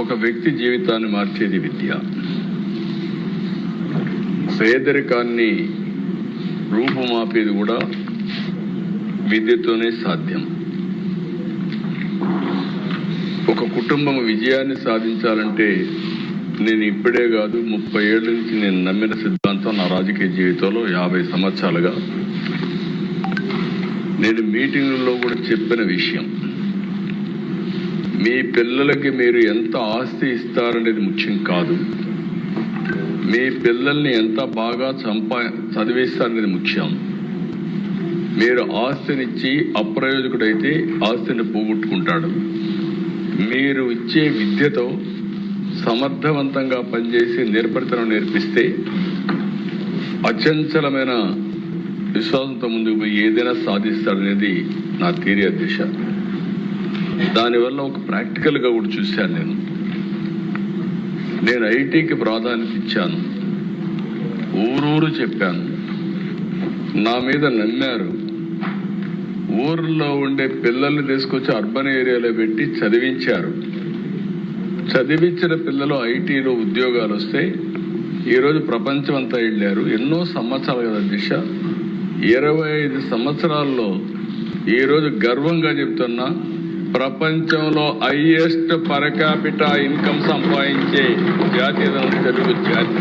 ఒక వ్యక్తి జీవితాన్ని మార్చేది విద్య. పేదరికాన్ని రూపుమాపేది కూడా విద్యతోనే సాధ్యం. ఒక కుటుంబం విజయాన్ని సాధించాలంటే నేను ఇప్పుడే కాదు 30 ఏళ్ల నుంచి నేను నమ్మిన సిద్ధాంతం నా రాజకీయ జీవితంలో 50 సంవత్సరాలుగా నేను మీటింగుల్లో కూడా చెప్పిన విషయం. మీ పిల్లలకి మీరు ఎంత ఆస్తి ఇస్తారనేది ముఖ్యం కాదు, మీ పిల్లల్ని ఎంత బాగా చదివిస్తారనేది ముఖ్యం. మీరు ఆస్తినిచ్చి అప్రయోజకుడైతే ఆస్తిని పోగొట్టుకుంటాడు. మీరు ఇచ్చే విద్యతో సమర్థవంతంగా పనిచేసి నిర్భరతను నేర్పిస్తే అచంచలమైన విశ్వాసంతో ముందుకు పోయి ఏదైనా సాధిస్తాడనేది నా థియరీ దిశ. దానివల్ల ఒక ప్రాక్టికల్గా కూడా చూశాను. నేను ఐటీకి ప్రాధాన్యత ఇచ్చాను, ఊరూరు చెప్పాను, నా మీద నమ్మారు. ఊర్లో ఉండే పిల్లల్ని తీసుకొచ్చి అర్బన్ ఏరియాలో పెట్టి చదివించారు. చదివించిన పిల్లలు ఐటీలో ఉద్యోగాలు వస్తే ఈరోజు ప్రపంచం అంతా వెళ్ళారు. ఎన్నో సంవత్సరాలు కదా దిశ, 25 సంవత్సరాల్లో ఈరోజు గర్వంగా చెప్తున్నా, ప్రపంచంలో హైయెస్ట్ పర్ క్యాపిటా ఇన్కమ్ సంపాదించే జాతి తెలుగు జాతి.